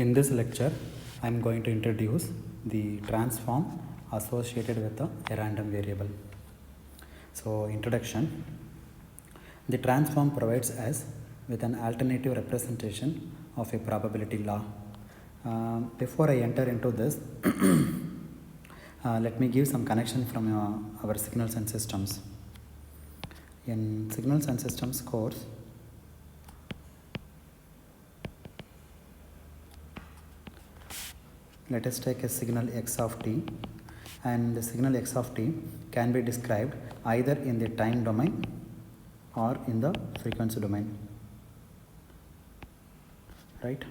In this lecture, I am going to introduce the transform associated with a random variable. So, introduction. The transform provides us with an alternative representation of a probability law. Before I enter into this, let me give some connection from our signals and systems. In signals and systems course, let us take a signal x of t, and the signal x of t can be described either in the time domain or in the frequency domain, right?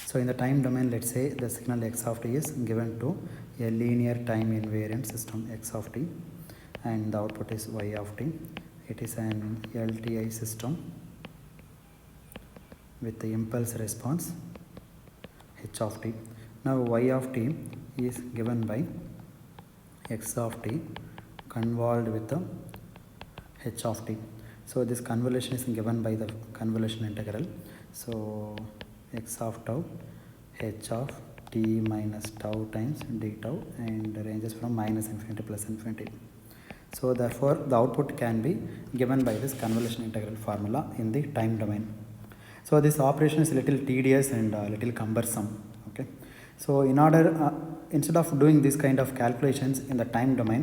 So in the time domain, let's say the signal x of t is given to a linear time invariant system x of t, and the output is y of t. It is an LTI system with the impulse response h of t. Now y of t is given by x of t convolved with the h of t. So this convolution is given by the convolution integral. So x of tau h of t minus tau times d tau, and ranges from minus infinity plus infinity. So therefore the output can be given by this convolution integral formula in the time domain. So this operation is a little tedious and a little cumbersome. Okay. So in order, instead of doing this kind of calculations in the time domain,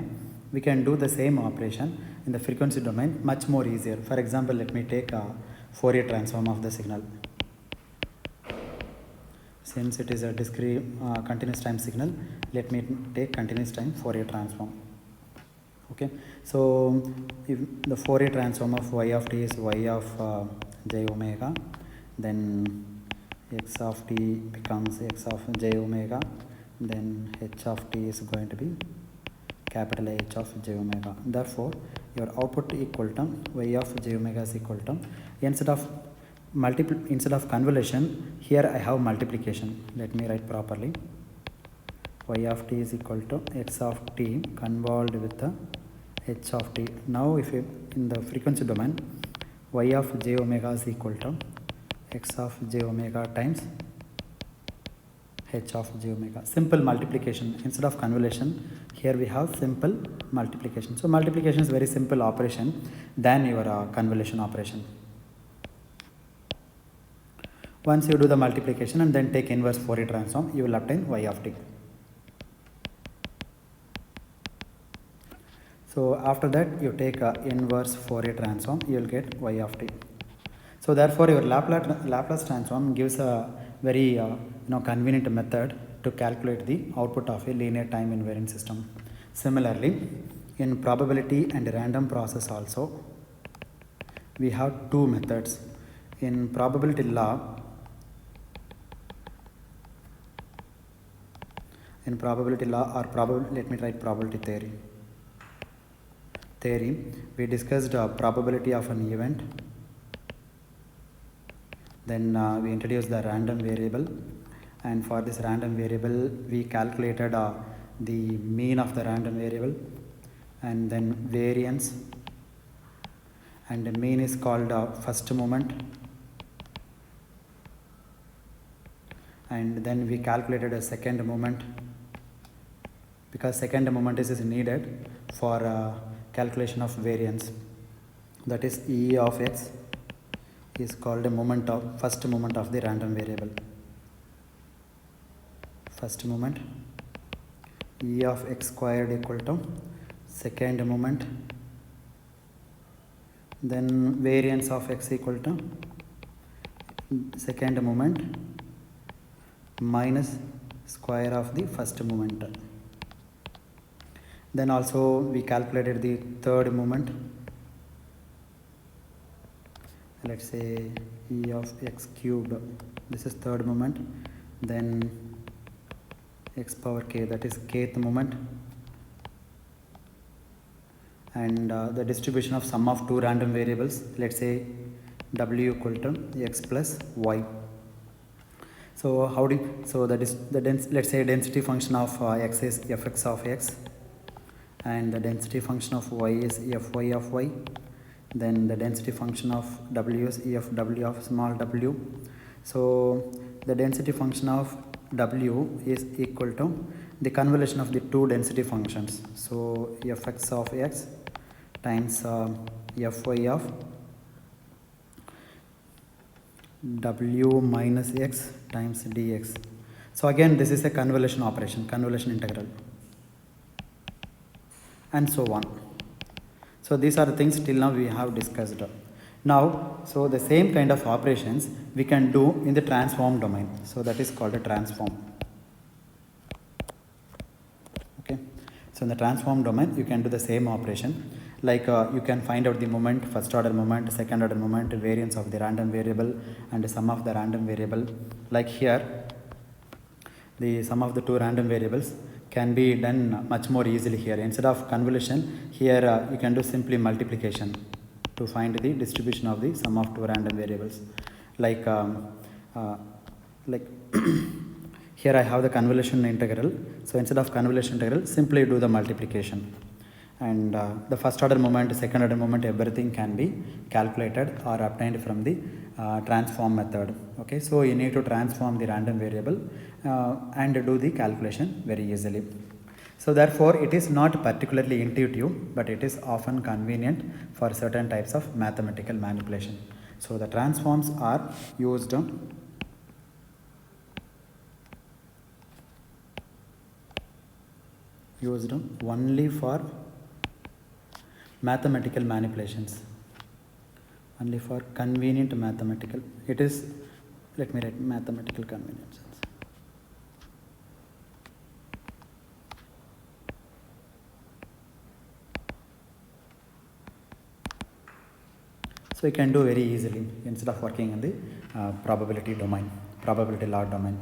we can do the same operation in the frequency domain much more easier. For example, let me take a Fourier transform of the signal. Since it is a discrete continuous time signal, let me take continuous time Fourier transform. Okay, so if the Fourier transform of y of t is y of j omega, then x of t becomes x of j omega, then h of t is going to be capital H of j omega. Therefore, your output equal to y of j omega is equal to, instead of convolution, here I have multiplication. Let me write properly. Y of t is equal to x of t convolved with the h of t. Now if you, in the frequency domain, y of j omega is equal to x of j omega times h of j omega. Simple multiplication instead of convolution. Here we have simple multiplication. So multiplication is very simple operation than your convolution operation. Once you do the multiplication and then take inverse Fourier transform, you will obtain y of t. So after that you take inverse Fourier transform, you will get y of t. So therefore your Laplace transform gives a very convenient method to calculate the output of a linear time invariant system. Similarly, in probability and random process also, we have two methods. In probability law, or let me write probability theory, we discussed probability of an event. Then we introduced the random variable, and for this random variable we calculated the mean of the random variable, and then variance, and the mean is called first moment, and then we calculated a second moment, because second moment is needed for calculation of variance. That is E of x is called a first moment of the random variable. First moment, E of x squared equal to second moment, then variance of x equal to second moment minus square of the first moment. Then also we calculated the third moment. Let's say E of x cubed, this is third moment, then x power k, that is kth moment, and the distribution of sum of two random variables, let's say w equal to x plus y. So how do you, so that is let's say density function of x is fx of x, and the density function of y is fy of y, then the density function of W is E of W of small w. So the density function of W is equal to the convolution of the two density functions. So fx of x times fy of W minus x times dx. So again this is a convolution operation, convolution integral, and so on. So these are the things till now we have discussed. Now, so the same kind of operations we can do in the transform domain. So that is called a transform. Okay. So in the transform domain, you can do the same operation. Like you can find out the moment, first order moment, second order moment, variance of the random variable and the sum of the random variable. Like here, the sum of the two random variables can be done much more easily here. Instead of convolution, here you can do simply multiplication to find the distribution of the sum of two random variables. Like here I have the convolution integral. So instead of convolution integral, simply do the multiplication. And the first order moment, second order moment, everything can be calculated or obtained from the transform method. Okay, so you need to transform the random variable and do the calculation very easily. So therefore it is not particularly intuitive, but it is often convenient for certain types of mathematical manipulation. So the transforms are used only for mathematical manipulations, only for convenient mathematical. It is, let me write mathematical convenience. So you can do very easily instead of working in the probability domain, probability law domain.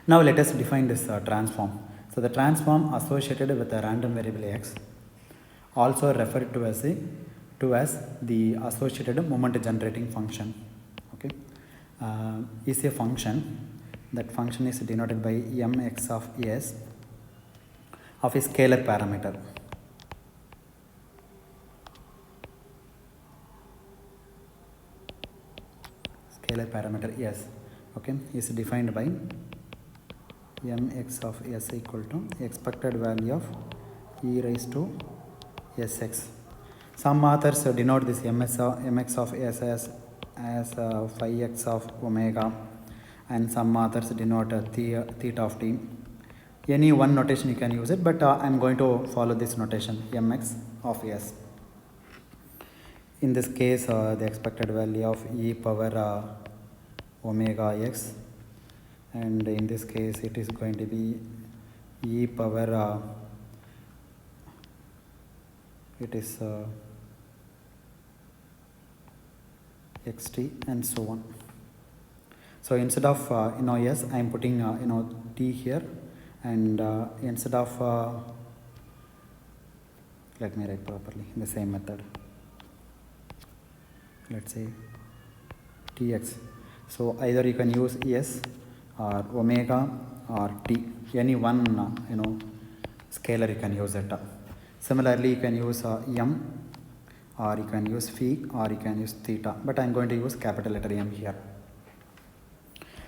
Now let us define this transform. So the transform associated with a random variable x, also referred to as the associated moment generating function. Okay, is a function. That function is denoted by mx of s of a scalar parameter. Scalar parameter s, okay, is defined by mx of s equal to expected value of e raised to sx. Some authors denote this mx of s as phi x of omega, and some authors denote theta of t. Any one notation you can use it, but I am going to follow this notation, mx of s. In this case, the expected value of e power omega x, and in this case it is going to be e power it is xt, and so on. So instead of s, I am putting t here, and instead of let me write properly in the same method. Let's say tx. So either you can use s or omega or t, any one scalar you can use it. Similarly, you can use m, or you can use phi, or you can use theta, but I am going to use capital letter M here.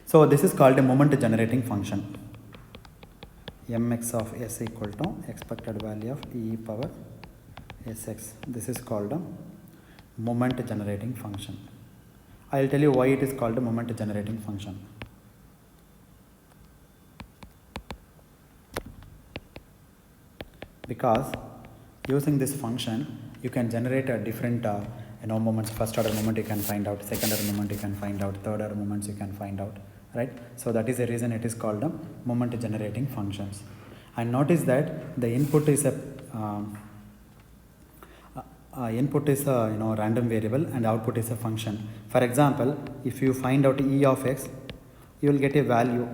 So this is called a moment generating function. Mx of s equal to expected value of e power sx. This is called a moment generating function. I will tell you why it is called a moment generating function. Because using this function, you can generate a different moments. First order moment you can find out, second order moment you can find out, third order moments you can find out, right? So that is the reason it is called a moment generating functions. And notice that the input is a random variable, and output is a function. For example, if you find out e of x, you will get a value.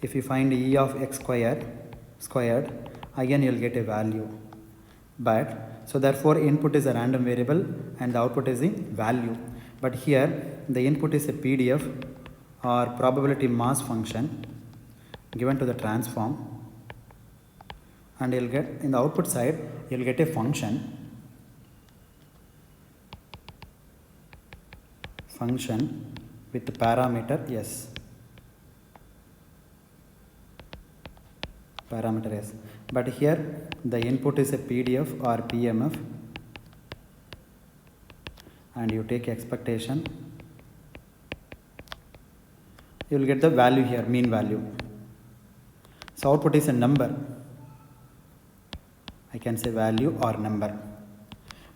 If you find e of x squared, again you will get a value. But so therefore input is a random variable and the output is a value. But here the input is a PDF or probability mass function given to the transform, and you'll get in the output side you'll get a function, function with parameter s. Parameter s. But here the input is a PDF or PMF, and you take expectation, you will get the value here, mean value. So output is a number. I can say value or number.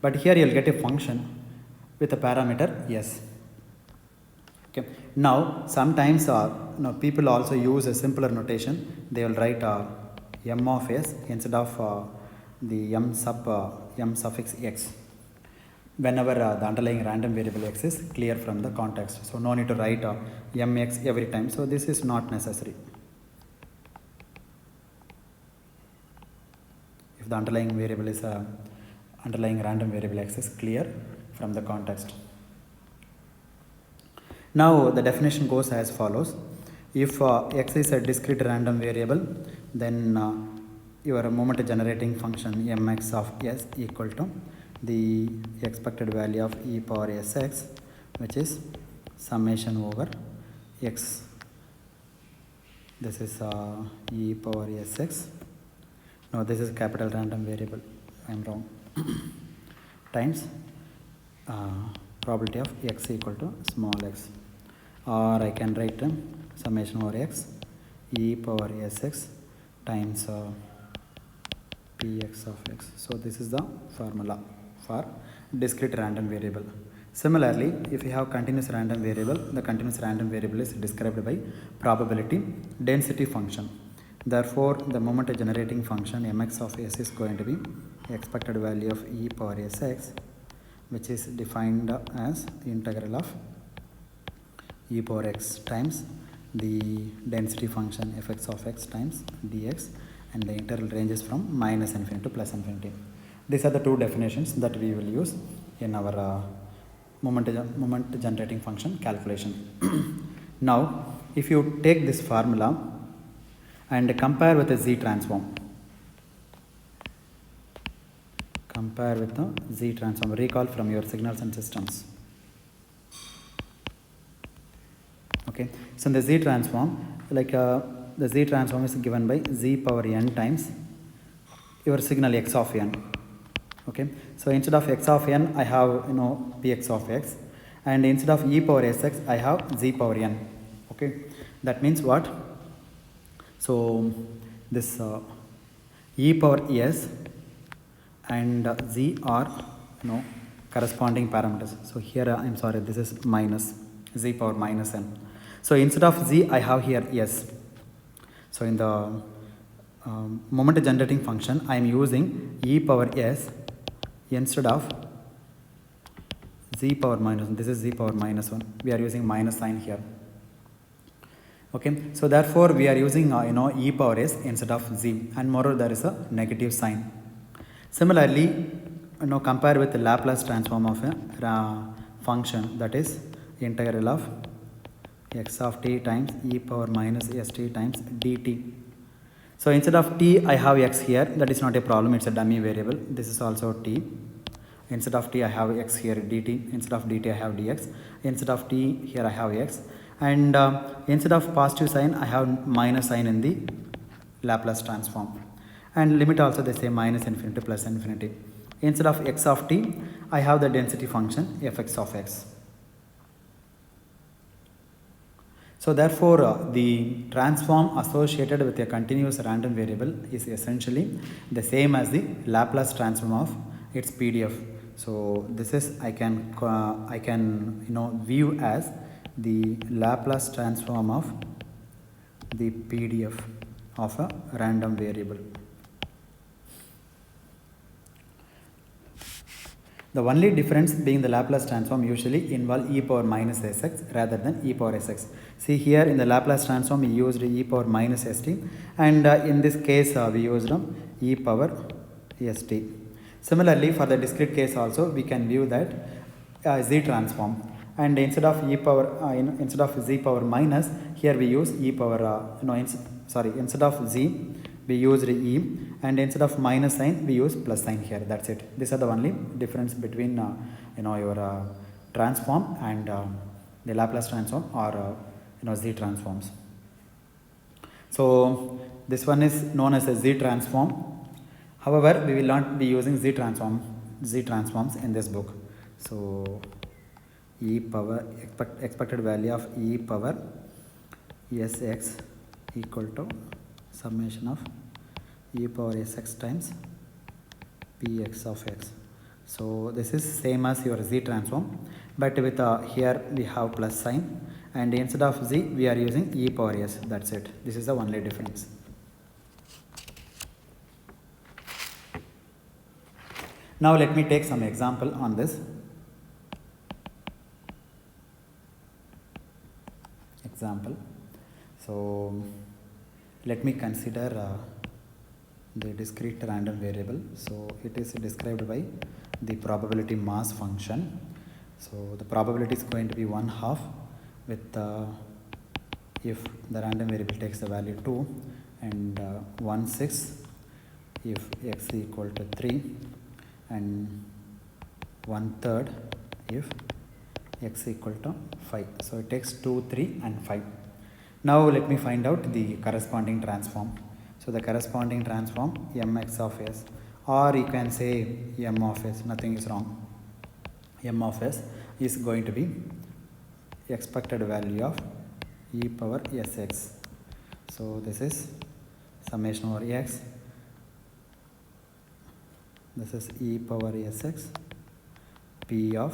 But here you will get a function with a parameter s. Okay. Now sometimes people also use a simpler notation. They will write m of s instead of the m suffix x whenever the underlying random variable x is clear from the context. So no need to write mx every time. So this is not necessary. If the underlying variable is underlying random variable x is clear from the context. Now the definition goes as follows. If x is a discrete random variable, then your moment generating function mx of s equal to the expected value of e power sx, which is summation over x. This is e power sx. No, this is capital random variable. I am wrong. Times probability of x equal to small x, or I can write summation over x e power sx times px of x. So this is the formula for discrete random variable. Similarly, if you have continuous random variable, the continuous random variable is described by probability density function. Therefore, the moment generating function mx of s is going to be expected value of e power sx, which is defined as integral of e power x times the density function fx of x times dx, and the interval ranges from minus infinity to plus infinity. These are the two definitions that we will use in our moment generating function calculation. Now, if you take this formula and compare with the Z transform, recall from your signals and systems. Okay, so in the Z transform, the Z transform is given by z power n times your signal x of n. Okay, so instead of x of n, I have px of x, and instead of e power sx, I have z power n. Okay, that means what? So this e power s and z are corresponding parameters. So here I am sorry, this is minus z power minus n. So instead of z, I have here s. So in the moment generating function, I am using e power s instead of z power minus 1. This is z power minus 1. We are using minus sign here. Okay, so therefore we are using e power s instead of z, and moreover there is a negative sign. Similarly, compare with the Laplace transform of a function, that is integral of x of t times e power minus st times dt. So instead of t, I have x here. That is not a problem, it's a dummy variable. This is also t. Instead of t, I have x here dt. Instead of dt, I have dx. Instead of t, here I have x. And instead of positive sign, I have minus sign in the Laplace transform. And limit also they say minus infinity to plus infinity. Instead of x of t, I have the density function fx of x. So therefore, the transform associated with a continuous random variable is essentially the same as the Laplace transform of its PDF. So this is I can view as the Laplace transform of the PDF of a random variable. The only difference being the Laplace transform usually involve e power minus sx rather than e power sx. See here in the Laplace transform we used e power minus st, and in this case we used e power st. Similarly, for the discrete case also we can view that z transform, and instead of e power instead of z power minus, here we use e power instead of z we used e, and instead of minus sign we use plus sign here. That's it. These are the only difference between your transform and the Laplace transform or Z transforms. So this one is known as a Z transform. However, we will not be using Z transforms in this book. So e power expected value of e power sx equal to summation of e power sx times px of x. So this is same as your Z transform, but with here we have plus sign, and instead of Z we are using e power s. That's it. This is the only difference. Now let me take some example on this. Example. So let me consider the discrete random variable. So it is described by the probability mass function. So the probability is going to be 1/2 with if the random variable takes the value 2, and 1/6 if x equal to 3, and 1/3 if x equal to 5. So it takes 2, 3 and 5. Now let me find out the corresponding transform. So the corresponding transform mx of s, or you can say m of s, nothing is wrong. M of s is going to be expected value of e power sx. So this is summation over x. This is e power sx p of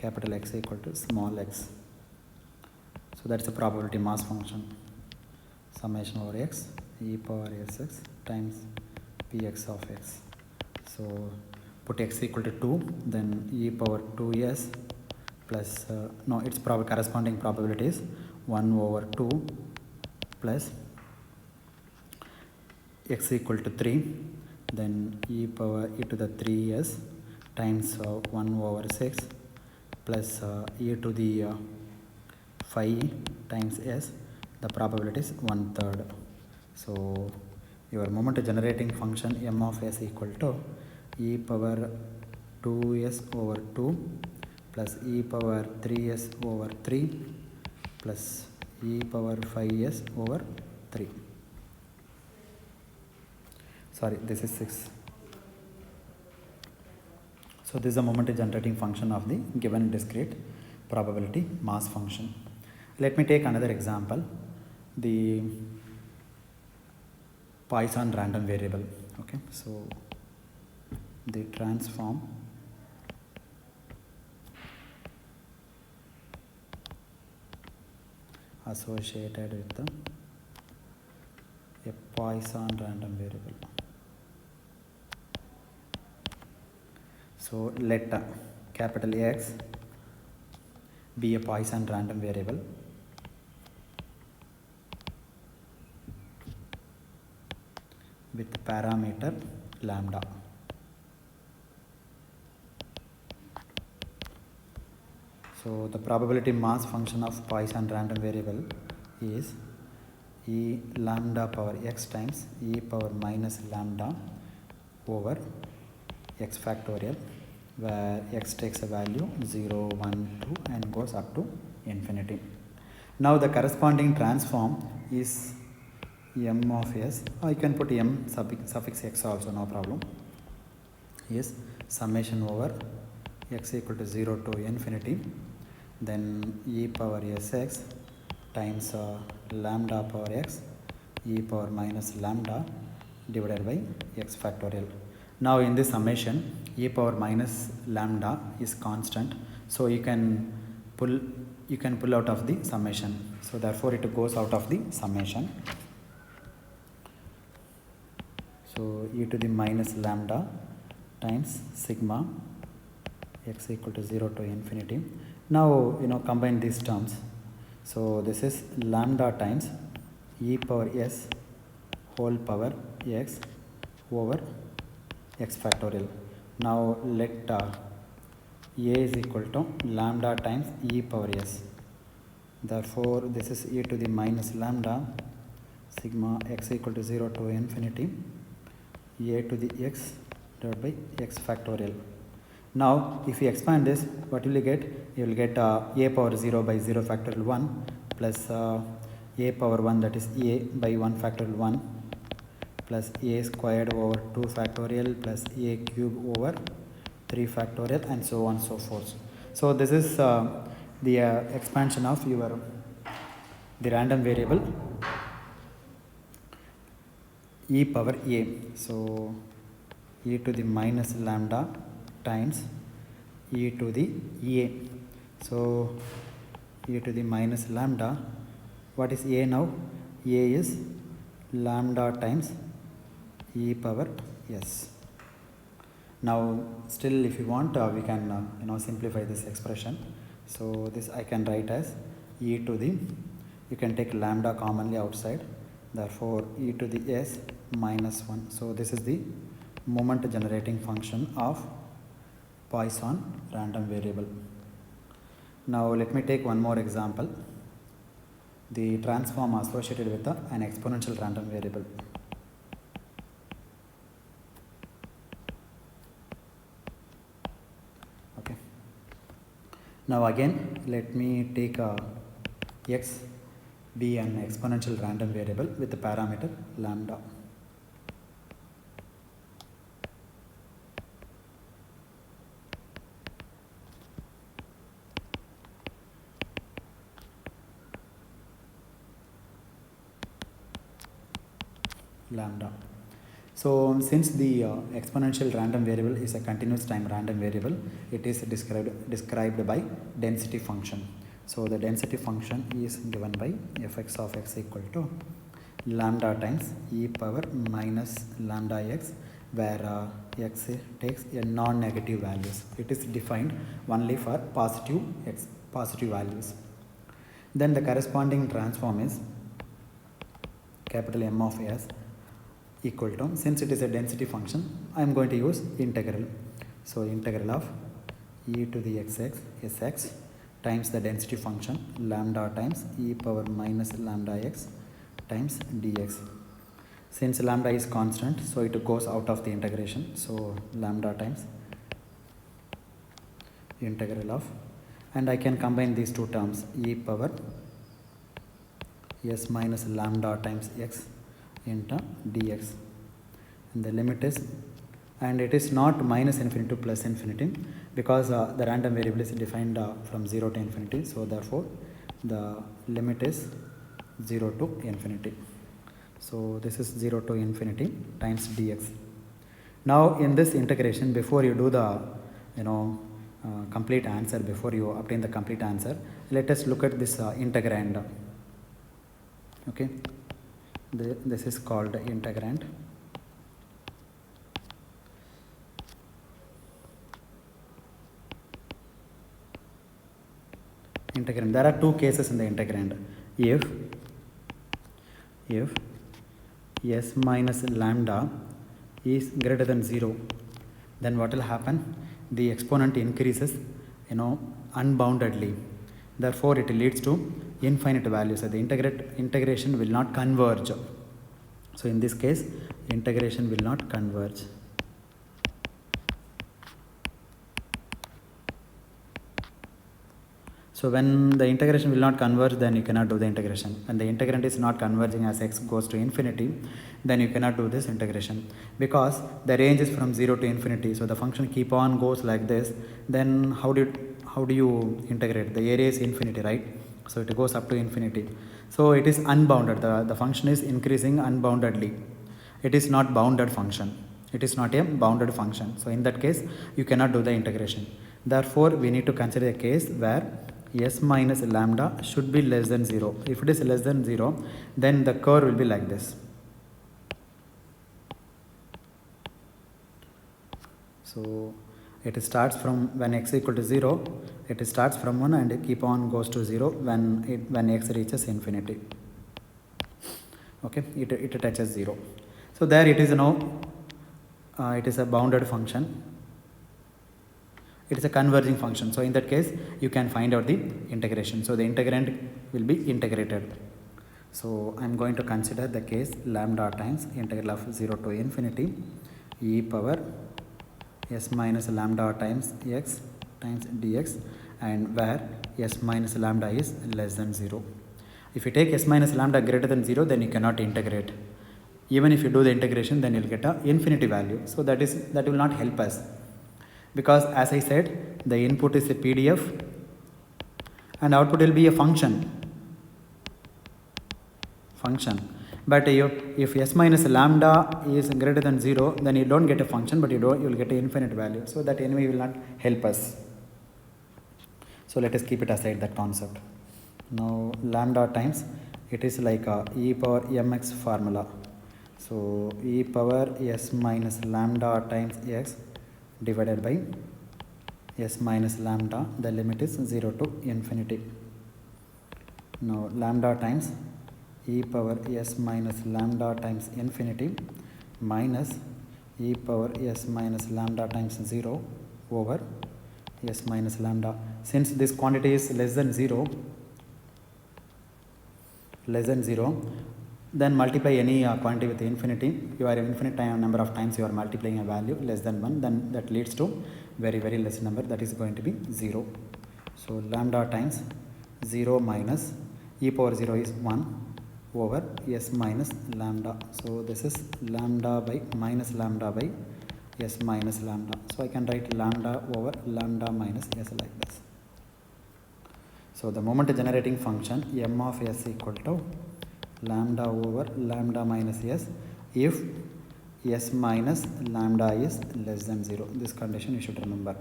capital X equal to small x. So that's the probability mass function. Summation over x e power sx times px of x. So put x equal to 2, then e power 2s plus no, its corresponding probability is 1/2 plus x equal to 3, then e power e to the 3s times 1/6 plus e to the 5 times s. The probability is 1/3. So your moment generating function m of s equal to e power 2s over 2 plus e power 3s over 3 plus e power 5s over 3. Sorry, this is 6. So this is the moment generating function of the given discrete probability mass function. Let me take another example, the Poisson random variable. Okay, so the transform associated with a Poisson random variable. So let capital X be a Poisson random variable with parameter lambda. So the probability mass function of Poisson random variable is e lambda power x times e power minus lambda over x factorial, where x takes a value 0, 1, 2 and goes up to infinity. Now the corresponding transform is m of s. I can put m suffix x also, no problem. Is summation over x equal to 0 to infinity, then e power sx times lambda power x e power minus lambda divided by x factorial. Now in this summation, e power minus lambda is constant, so you can pull out of the summation. So therefore it goes out of the summation. So e to the minus lambda times sigma x equal to 0 to infinity. Now combine these terms. So this is lambda times e power s whole power x over x factorial. Now let a is equal to lambda times e power s. Therefore this is e to the minus lambda sigma x equal to 0 to infinity a to the x divided by x factorial. Now if you expand this, what will you get? You will get a power 0 by 0 factorial 1 plus a power 1, that is a by 1 factorial 1 plus a squared over 2 factorial plus a cube over 3 factorial, and so on and so forth. So this is the expansion of your the random variable e power a. So e to the minus lambda times e to the a. So e to the minus lambda, what is a now? A is lambda times e power s. Now still if you want we can simplify this expression. So this I can write as e to the, you can take lambda commonly outside, therefore e to the s minus 1. So this is the moment generating function of Poisson random variable. Now let me take one more example, the transform associated with an exponential random variable. Okay. Now again let me take x be an exponential random variable with the parameter lambda. Lambda. So since the exponential random variable is a continuous time random variable, it is described by density function. So the density function is given by fx of x equal to lambda times e power minus lambda x, where x takes a non-negative values. It is defined only for positive values. Then the corresponding transform is capital M of s equal to, since it is a density function, I am going to use integral. So integral of e to the sx times the density function lambda times e power minus lambda x times dx. Since lambda is constant, so it goes out of the integration. So lambda times integral of, and I can combine these two terms, e power s minus lambda times x into dx, and the limit is, and it is not minus infinity to plus infinity, because the random variable is defined from 0 to infinity. So therefore the limit is 0 to infinity. So this is 0 to infinity times dx. Now in this integration, before you do the complete answer, before you obtain the complete answer, let us look at this integrand. Okay, this is called integrand. Integrand. There are two cases in the integrand. If s minus lambda is greater than 0, then what will happen? The exponent increases unboundedly. Therefore it leads to infinite values. So the integration will not converge. So in this case, integration will not converge. So when the integration will not converge, then you cannot do the integration. When the integrand is not converging as x goes to infinity, then you cannot do this integration, because the range is from 0 to infinity. So the function keep on goes like this. Then how do you integrate? The area is infinity, right? So it goes up to infinity. So it is unbounded. The function is increasing unboundedly. It is not bounded function. It is not a bounded function. So in that case, you cannot do the integration. Therefore, we need to consider a case where s minus lambda should be less than 0. If it is less than 0, then the curve will be like this. So it starts from when x equal to 0, it starts from 1 and keep on goes to 0 when x reaches infinity. Okay, it touches 0. So there it is it is a bounded function. It is a converging function. So in that case, you can find out the integration. So the integrand will be integrated. So I am going to consider the case lambda times integral of 0 to infinity e power s minus lambda times x times dx, and where s minus lambda is less than 0. If you take s minus lambda greater than 0, then you cannot integrate. Even if you do the integration, then you'll get a infinity value. So that will not help us, because as I said, the input is a PDF and output will be a function. But if s minus lambda is greater than 0, then you don't get a function, but you will get an infinite value. So that anyway will not help us. So let us keep it aside, that concept. Now lambda times, it is like a e power mx formula. So e power s minus lambda times x divided by s minus lambda, the limit is 0 to infinity. Now lambda times e power s minus lambda times infinity minus e power s minus lambda times 0 over s minus lambda. Since this quantity is less than 0, then multiply any quantity with infinity. You are infinite number of times you are multiplying a value less than 1, then that leads to very less number, that is going to be 0. So lambda times 0 minus e power 0 is 1 over s minus lambda. So this is lambda by minus lambda by s minus lambda. So I can write lambda over lambda minus s like this. So the moment generating function m of s equal to lambda over lambda minus s if s minus lambda is less than 0. This condition you should remember.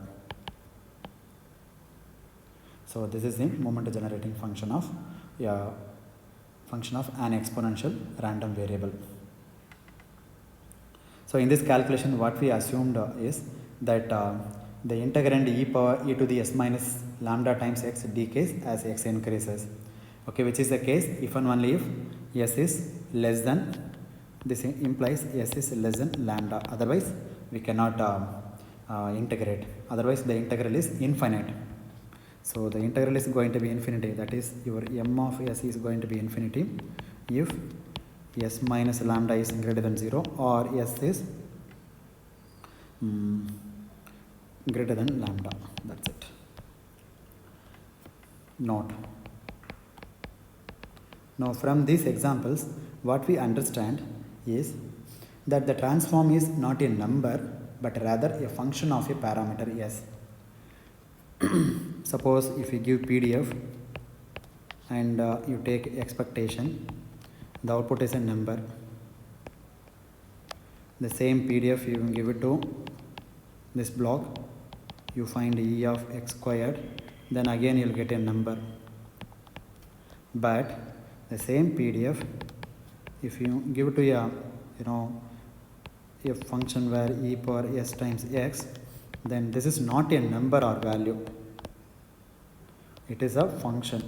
So this is the moment generating function of an exponential random variable. So in this calculation, what we assumed is that the integrand e to the s minus lambda times x decays as x increases. Okay, which is the case if and only if s is less than, this implies s is less than lambda. Otherwise, we cannot integrate. Otherwise, the integral is infinite. So the integral is going to be infinity. That is, your m of s is going to be infinity if s minus lambda is greater than 0 or s is greater than lambda. That's it. Note. Now from these examples, what we understand is that the transform is not a number but rather a function of a parameter s. Suppose if you give PDF and you take expectation, the output is a number. The same PDF you give it to this block, you find e of x squared, then again you'll get a number. But the same PDF, if you give it to a function where e power s times x, then this is not a number or value. It is a function.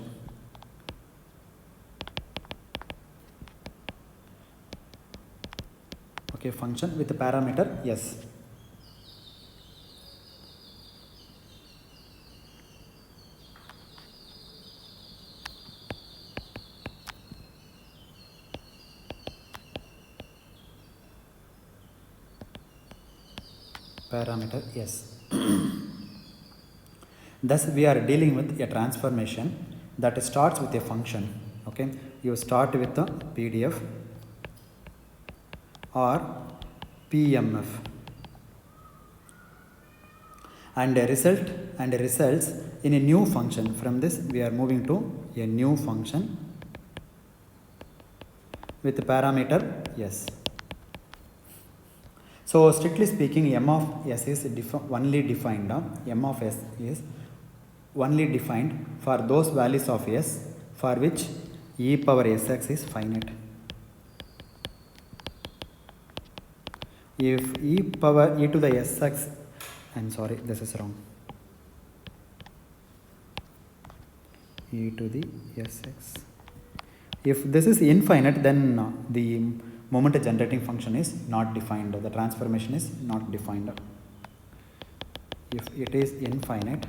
Okay, function with a parameter s. Parameter s. Thus we are dealing with a transformation that starts with a function. Okay, you start with a PDF or PMF and results in a new function. From this we are moving to a new function with the parameter s. So strictly speaking, m of s is only defined. M of s is only defined for those values of s for which e power sx is finite. If e power e to the sx, I'm sorry, this is wrong. E to the sx. If this is infinite, then the moment generating function is not defined. The transformation is not defined. If it is infinite,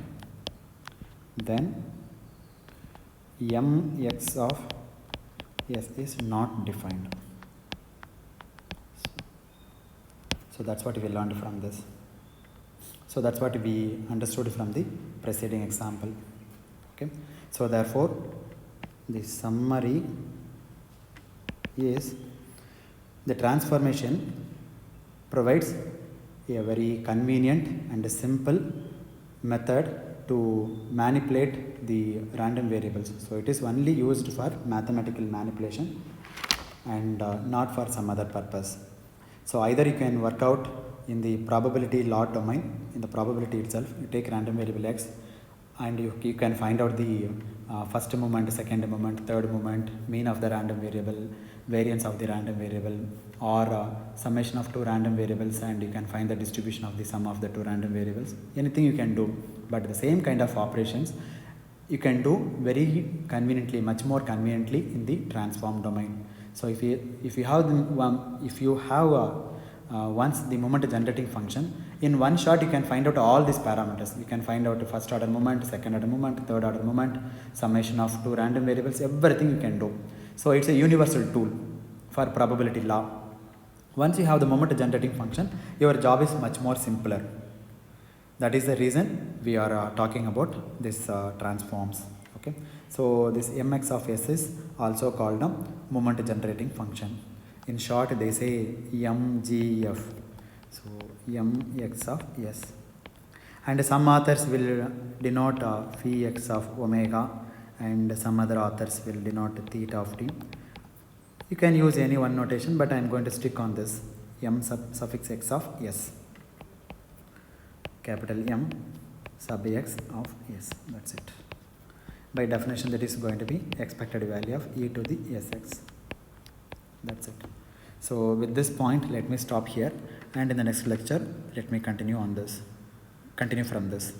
then mx of s is not defined. So that's what we learned from this. So that's what we understood from the preceding example. Okay, so therefore the summary is the transformation provides a very convenient and simple method to manipulate the random variables. So it is only used for mathematical manipulation and not for some other purpose. So either you can work out in the probability lot domain, in the probability itself, you take random variable x and you can find out the first moment, second moment, third moment, mean of the random variable, variance of the random variable, or summation of two random variables, and you can find the distribution of the sum of the two random variables. Anything you can do, but the same kind of operations you can do very conveniently, much more conveniently in the transform domain. So if you have once the moment generating function, in one shot you can find out all these parameters. You can find out the first order moment, second order moment, third order moment, summation of two random variables, everything you can do. So it's a universal tool for probability law. Once you have the moment generating function, your job is much more simpler. That is the reason we are talking about this transforms. Okay, so this mx of s is also called a moment generating function. In short, they say mgf. So mx of s, and some authors will denote phi x of omega, and some other authors will denote theta of t. You can use any one notation, but I am going to stick on this m suffix x of s, capital M sub x of s. That's it. By definition, that is going to be expected value of e to the sx. That's it. So with this point, let me stop here, and in the next lecture let me continue from this.